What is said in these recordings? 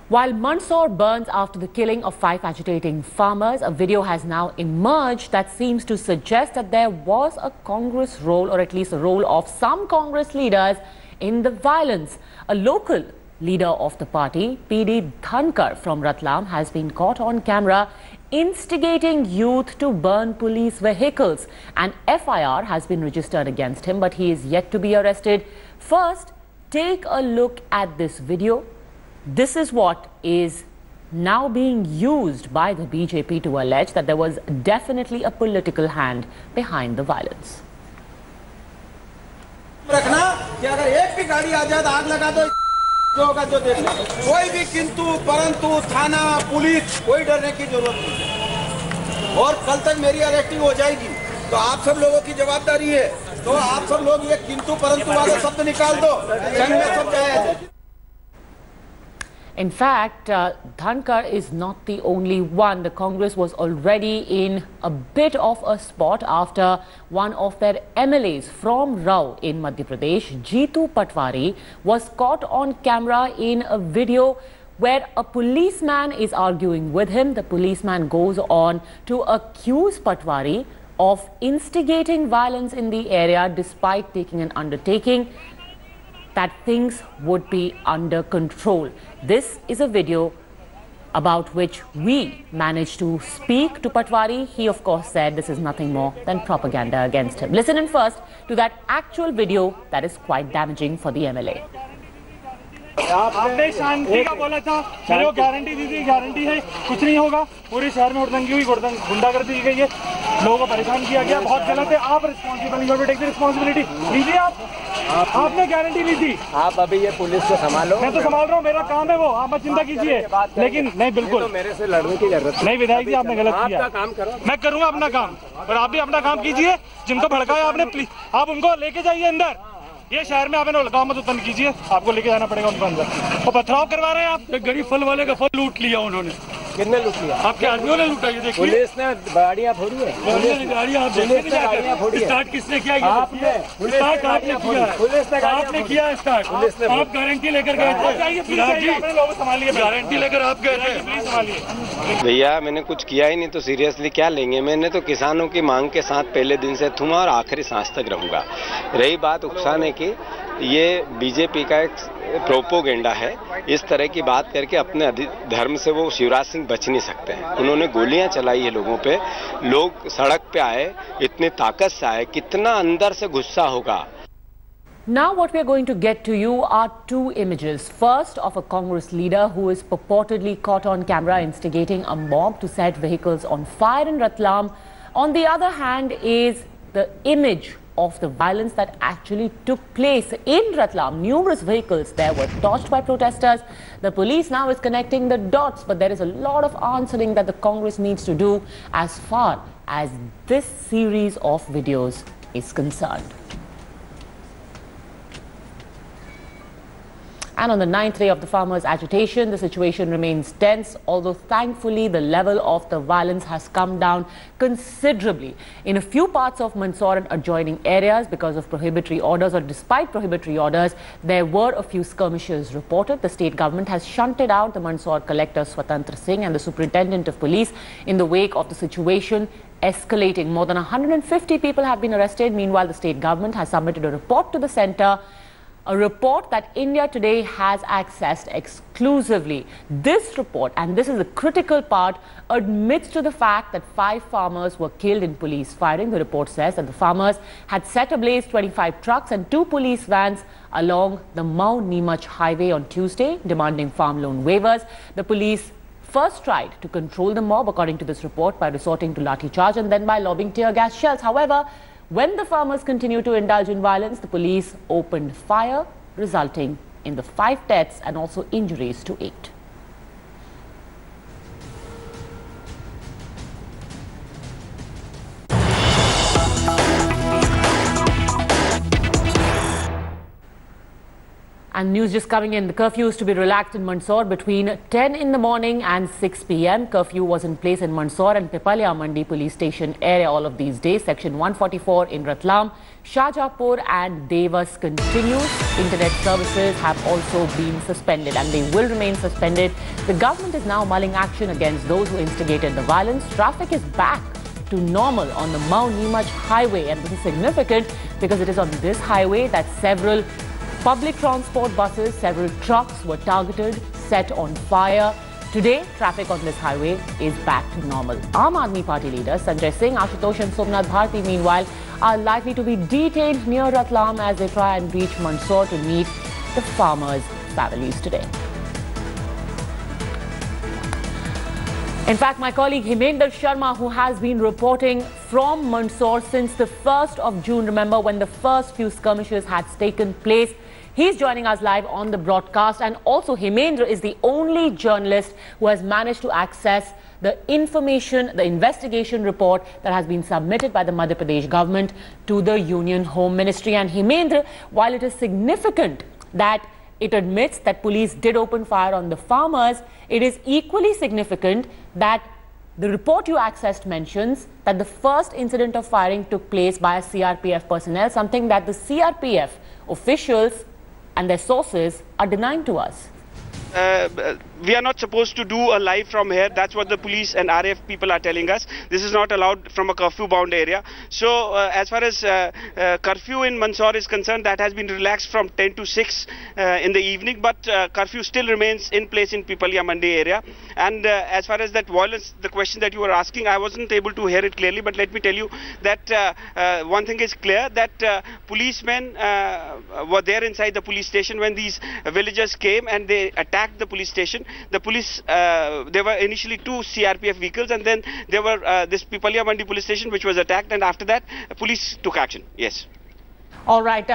While Mandsaur burns after the killing of 5 agitating farmers, a video has now emerged that seems to suggest that there was a Congress role, or at least a role of some Congress leaders in the violence. A local leader of the party, PD Dhankar from Ratlam, has been caught on camera instigating youth to burn police vehicles. An FIR has been registered against him, but he is yet to be arrested. First, take a look at this video. This is what is now being used by the BJP to allege that there was definitely a political hand behind the violence. रखना कि अगर एक भी गाड़ी आ जाए तो आग लगा दो, जो होगा जो देख लो। कोई भी किंतु परंतु थाना पुलिस कोई डरने की जरूरत नहीं। और कल तक मेरी अरेस्टिंग हो जाएगी तो आप सब लोगों की जवाबदारी है। तो आप सब लोग ये किंतु परंतु वाले शब्द निकाल दो, जंग में सब जाए। In fact, Dhankar is not the only one. The Congress was already in a bit of a spot after one of their MLAs from Rao in Madhya Pradesh, Jeetu Patwari, was caught on camera in a video where a policeman is arguing with him. The policeman goes on to accuse Patwari of instigating violence in the area despite taking an undertaking that things would be under control. This is a video about which we managed to speak to Patwari. He, of course, said this is nothing more than propaganda against him. Listen in first to that actual video that is quite damaging for the MLA. आपने शांति का बोला था, मैंने वो guarantee दी थी, guarantee है कुछ नहीं होगा। पूरे शहर में हुड़दंगी हुई, गुंडागर्दी की गई है, लोगों को परेशान किया गया, बहुत गलत है। आप responsible, you have to take the responsibility. लीजिए आपने गारंटी ली थी। आप अभी ये पुलिस को संभालो। मैं तो संभाल रहा हूँ, मेरा काम है वो, आप मत चिंता कीजिए। लेकिन नहीं, बिल्कुल तो मेरे से लड़ने की जरूरत नहीं। विधायक जी, आपने गलत किया। आपका काम करो, मैं करूँगा अपना काम, और आप भी अपना काम कीजिए। जिनको भड़काया आपने, प्लीज आप उनको लेके जाइए अंदर। ये शहर में आपने लगा मत उत्पन्न कीजिए, आपको लेके जाना पड़ेगा उनको अंदर। वो पथराव करवा रहे हैं आप। एक गरीब फल वाले का फल लूट लिया उन्होंने। कितने लूट लिया? आपके आदमियों ने लूटा। ये देखिए, पुलिस ने गाड़ियां फोड़ी है। गाड़ियां आप देखिए, स्टार्ट किसने किया? आपने। स्टार्ट आपने किया, पुलिस ने आपने किया स्टार्ट। आप गारंटी लेकर गए थे, आपने लोगों संभालिए। गारंटी लेकर आप गए थे, प्लीज संभालिए। भैया, मैंने कुछ किया ही नहीं तो सीरियसली क्या लेंगे? मैंने तो किसानों की मांग के साथ पहले दिन से थूमा और आखिरी सांस तक रहूंगा। रही बात उकसाने की, ये बीजेपी का एक प्रोपोगेंडा है। इस तरह की बात करके अपने धर्म से वो शिवराज सिंह बच नहीं सकते हैं। उन्होंने गोलियां चलाई है लोगों पे, लोग सड़क पे आए, इतनी ताकत से आए, कितना अंदर से गुस्सा होगा। Now what we are going to get to you are two images. First, of a Congress leader who is purportedly caught on camera instigating a mob to set vehicles on fire in Ratlam. On the other hand is the image of the violence that actually took place in Ratlam. Numerous vehicles there were torched by protesters. The police now is connecting the dots, but there is a lot of answering that the Congress needs to do as far as this series of videos is concerned. And on the 9th day of the farmers' agitation, the situation remains tense, although thankfully the level of the violence has come down considerably. In a few parts of Mandsaur and adjoining areas, because of prohibitory orders, or despite prohibitory orders, there were a few skirmishes reported. The state government has shunted out the Mandsaur collector Swatantra Singh and the superintendent of police in the wake of the situation escalating. More than 150 people have been arrested. Meanwhile, the state government has submitted a report to the centre, a report that India Today has accessed exclusively. This report, and this is the critical part, admits to the fact that 5 farmers were killed in police firing. The report says that the farmers had set ablaze 25 trucks and 2 police vans along the Mau-Neemuch highway on Tuesday, demanding farm loan waivers. The police first tried to control the mob, according to this report, by resorting to lathi charge and then by lobbing tear gas shells. However, when the farmers continued to indulge in violence, the police opened fire, resulting in the 5 deaths and also injuries to 8. And news just coming in, the curfew is to be relaxed in Mandsaur between 10 in the morning and 6 p.m. Curfew was in place in Mandsaur and Pipaliya Mandi police station area all of these days. Section 144 in Ratlam, Shahjahanpur and Devas continues. Internet services have also been suspended and they will remain suspended. The government is now mulling action against those who instigated the violence. Traffic is back to normal on the Mount Neemaj highway, and this is significant because it is on this highway that several public transport buses, several trucks were targeted, set on fire. Today, traffic on this highway is back to normal. Aam Aadmi Party leaders Sanjay Singh, Ashutosh and Somnath Bharti, meanwhile, are likely to be detained near Ratlam as they try and reach Mandsaur to meet the farmers' families today. In fact, my colleague Himendra Sharma, who has been reporting from Mandsaur since the 1st of June, remember when the first few skirmishes had taken place, he's joining us live on the broadcast. And also Himendra is the only journalist who has managed to access the information, the investigation report that has been submitted by the Madhya Pradesh government to the Union Home Ministry. And Himendra, while it is significant that it admits that police did open fire on the farmers, it is equally significant that the report you accessed mentions that the first incident of firing took place by a CRPF personnel, something that the CRPF officials and their sources are denying to us. We are not supposed to do a live from here. That's what the police and RAF people are telling us. This is not allowed from a curfew-bound area. So, as far as curfew in Mandsaur is concerned, that has been relaxed from 10 to 6 in the evening. But curfew still remains in place in Pipaliya Mandi area. And as far as that violence, the question that you were asking, I wasn't able to hear it clearly. But let me tell you that one thing is clear, that policemen were there inside the police station when these villagers came and they attacked the police station. The police, there were initially 2 CRPF vehicles, and then there were this Pipaliya Mandi police station which was attacked, and after that police took action. Yes. All right.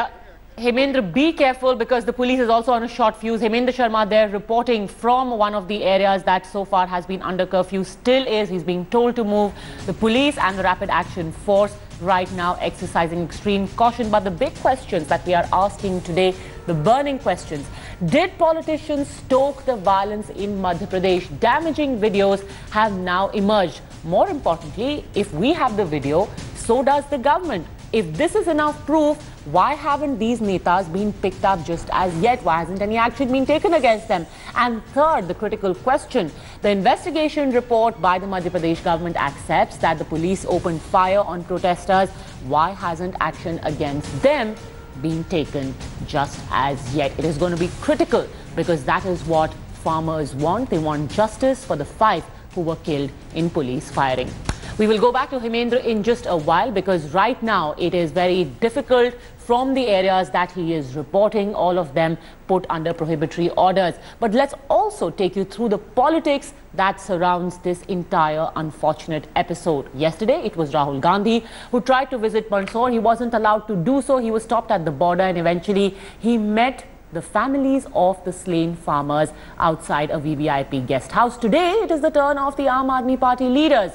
Hemendra, be careful because the police is also on a short fuse. Hemendra Sharma there reporting from one of the areas that so far has been under curfew, still is. He's being told to move. The police and the Rapid Action Force right now exercising extreme caution. But the big questions that we are asking today, the burning questions: did politicians stoke the violence in Madhya Pradesh? Damaging videos have now emerged. More importantly, if we have the video, so does the government. If this is enough proof, why haven't these netas been picked up just as yet? Why hasn't any action been taken against them? And third, the critical question: the investigation report by the Madhya Pradesh government accepts that the police opened fire on protesters. Why hasn't action against them been taken just as yet? It is going to be critical because that is what farmers want. They want justice for the 5 who were killed in police firing. We will go back to Hemendra in just a while because right now it is very difficult from the areas that he is reporting, all of them put under prohibitory orders. But let's also take you through the politics that surrounds this entire unfortunate episode. Yesterday, it was Rahul Gandhi who tried to visit Mandsaur. He wasn't allowed to do so. He was stopped at the border and eventually he met the families of the slain farmers outside a VVIP guest house. Today, it is the turn of the Aam Aadmi Party leaders.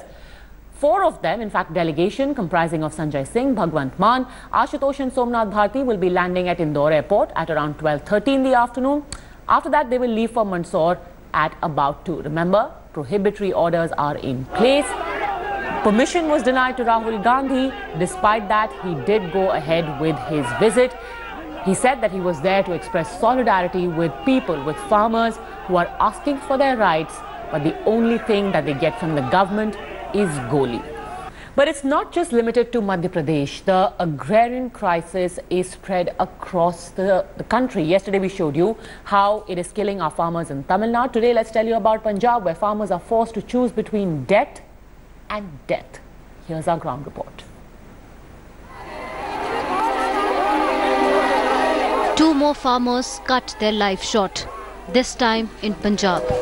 4 of them, in fact, delegation comprising of Sanjay Singh, Bhagwant Mann, Ashutosh and Somnath Bharti will be landing at Indore airport at around 12:30 in the afternoon. After that, they will leave for Mandsaur at about 2. Remember, prohibitory orders are in place. Permission was denied to Rahul Gandhi. Despite that, he did go ahead with his visit. He said that he was there to express solidarity with people, with farmers who are asking for their rights, but the only thing that they get from the government is goli. But it's not just limited to Madhya Pradesh. The agrarian crisis is spread across the country. Yesterday we showed you how it is killing our farmers in Tamil Nadu. Today let's tell you about Punjab, where farmers are forced to choose between debt and death. Here's our ground report. 2 more farmers cut their life short, this time in Punjab.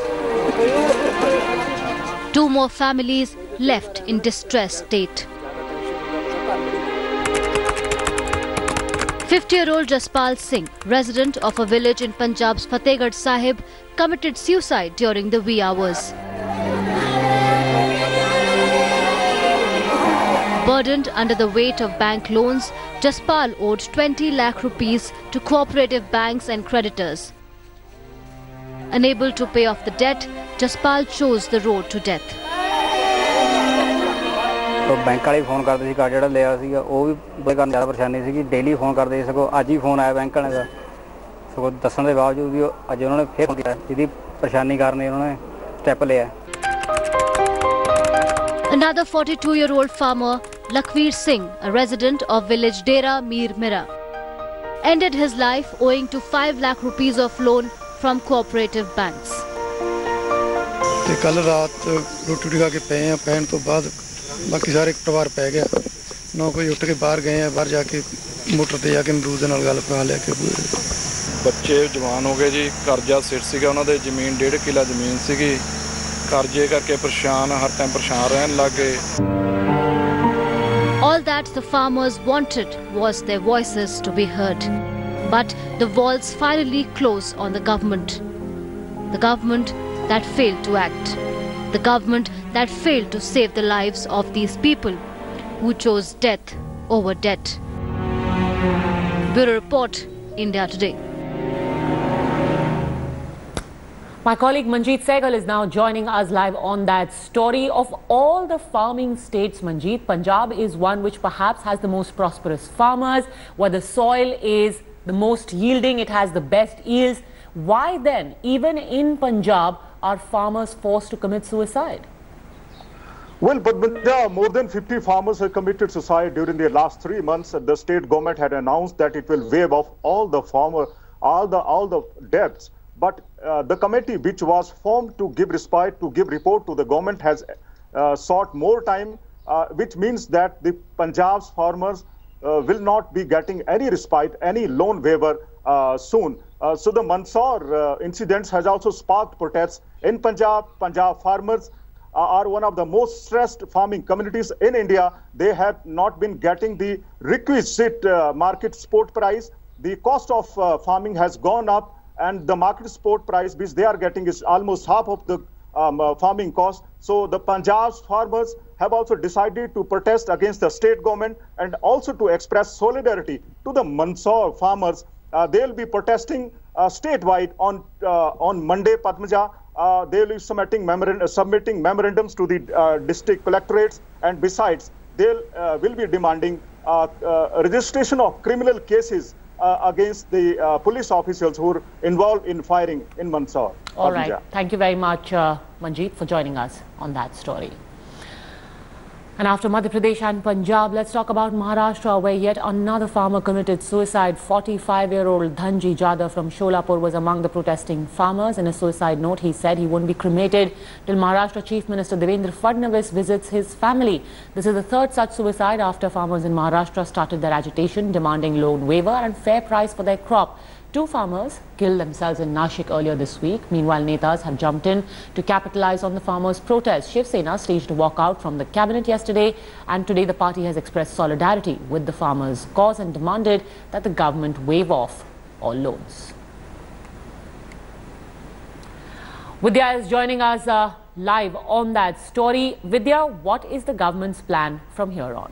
2 more families left in distressed state. 50-year-old Jaspal Singh, resident of a village in Punjab's Fatehgarh Sahib, committed suicide during the wee hours. Burdened under the weight of bank loans, Jaspal owed 20 lakh rupees to cooperative banks and creditors. Unable to pay off the debt, Jaspal chose the road to death. तो bank वाले phone करते C card ਜਿਹੜਾ ਲਿਆ ਸੀਗਾ ਉਹ ਵੀ ਬੜੇ ਕਰਨ ਜ਼ਿਆਦਾ ਪਰੇਸ਼ਾਨੀ ਸੀਗੀ ਡੇਲੀ ਫੋਨ ਕਰਦੇ ਸਗੋਂ ਅੱਜ ਹੀ ਫੋਨ ਆਇਆ ਬੈਂਕ ਵਾਲਿਆਂ ਦਾ ਸਗੋਂ ਦੱਸਣ ਦੇ ਬਾਵਜੂਦ ਵੀ ਅੱਜ ਉਹਨਾਂ ਨੇ ਫੇਰ ਕੀਤਾ ਜਿਹਦੀ ਪਰੇਸ਼ਾਨੀ ਕਾਰਨ ਉਹਨਾਂ ਨੇ ਸਟੈਪ ਲਿਆ Another 42-year-old farmer, Lakhveer Singh, a resident of village Dera Mir Mira, ended his life owing to 5 lakh rupees of loan from cooperative banks. ਤੇ ਕੱਲ ਰਾਤ ਰੋਟੀ ਖਾ ਕੇ ਪਏ ਆ ਪੈਣ ਤੋਂ ਬਾਅਦ ਬਾਕੀ ਸਾਰੇ ਪਰਿਵਾਰ ਪੈ ਗਿਆ ਨਾ ਕੋਈ ਉੱਠ ਕੇ ਬਾਹਰ ਗਏ ਆ ਬਾਹਰ ਜਾ ਕੇ ਮੋਟਰ ਤੇ ਜਾ ਕੇ ਮਰੂਦ ਦੇ ਨਾਲ ਗੱਲ ਪਾ ਲਿਆ ਕਿ ਬੱਚੇ ਜਵਾਨ ਹੋ ਗਏ ਜੀ ਕਰਜ਼ਾ ਸਿਰ ਸੀਗਾ ਉਹਨਾਂ ਦੇ ਜ਼ਮੀਨ 1.5 ਕਿੱਲਾ ਜ਼ਮੀਨ ਸੀਗੀ ਕਰਜ਼ੇ ਕਰਕੇ ਪਰੇਸ਼ਾਨ ਹਰ ਟਾਈਮ ਪਰੇਸ਼ਾਨ ਰਹਿਣ ਲੱਗੇ All that the farmers wanted was their voices to be heard. But the walls finally close on the government. The government that failed to act. The government that failed to save the lives of these people who chose death over debt. Bureau Report, India Today. My colleague Manjeet Sehgal is now joining us live on that story. Of all the farming states, Manjeet, Punjab is one which perhaps has the most prosperous farmers, where the soil is the most yielding, it has the best yields. Why then, even in Punjab, are farmers forced to commit suicide? Well, but Madhya, more than 50 farmers have committed suicide during the last 3 months. The state government had announced that it will waive off all the debts. But the committee, which was formed to give respite, to give report to the government, has sought more time, which means that the Punjab's farmers will not be getting any respite, any loan waiver soon. So the Mandsaur incidents has also sparked protests in Punjab. Punjab farmers are one of the most stressed farming communities in India. They have not been getting the requisite market support price. The cost of farming has gone up, and the market support price which they are getting is almost half of the farming cost. So the Punjab's farmers have also decided to protest against the state government and also to express solidarity to the Mandsaur farmers. They will be protesting statewide on Monday, Padmaja. They will be submitting memorandums to the district collectorates, and besides, they will be demanding registration of criminal cases against the police officials who are involved in firing in Mandsaur. All right. Thank you very much, Manjeet, for joining us on that story. And after Madhya Pradesh and Punjab, let's talk about Maharashtra, where yet another farmer committed suicide. 45-year-old Dhanji Jadhav from Sholapur was among the protesting farmers. In a suicide note, he said he won't be cremated till Maharashtra Chief Minister Devendra Fadnavis visits his family. This is the third such suicide after farmers in Maharashtra started their agitation demanding loan waiver and fair price for their crop. 2 farmers killed themselves in Nashik earlier this week. Meanwhile, netas have jumped in to capitalize on the farmers' protest. Shiv Sena staged a walkout from the cabinet yesterday, and today the party has expressed solidarity with the farmers' cause and demanded that the government waive off all loans. Vidya is joining us live on that story. Vidya, what is the government's plan from here on?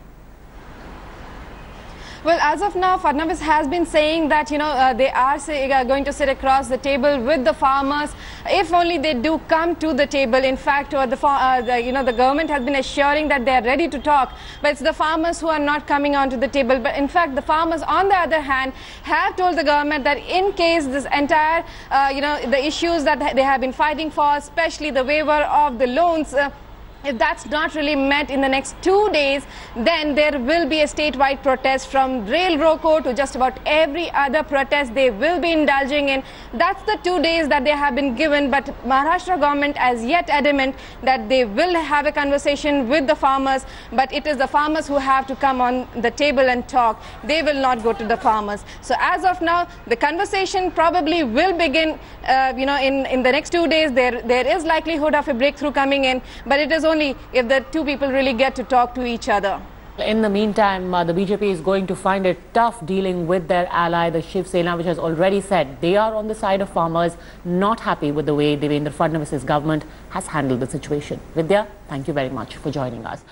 Well, as of now, Fadnavis has been saying that, they are going to sit across the table with the farmers if only they do come to the table. In fact, the government has been assuring that they are ready to talk, but it's the farmers who are not coming onto the table. But in fact, the farmers, on the other hand, have told the government that in case this entire, the issues that they have been fighting for, especially the waiver of the loans, if that's not really met in the next 2 days, then there will be a statewide protest from Rail Roko to just about every other protest they will be indulging in. That's the 2 days that they have been given, but Maharashtra government is yet adamant that they will have a conversation with the farmers, but it is the farmers who have to come on the table and talk. They will not go to the farmers. So as of now, the conversation probably will begin, in the next 2 days. There is likelihood of a breakthrough coming in, but it is only if the 2 people really get to talk to each other. In the meantime, the BJP is going to find it tough dealing with their ally, the Shiv Sena, which has already said they are on the side of farmers, not happy with the way Devendra Fadnavis' government has handled the situation. Vidya, thank you very much for joining us.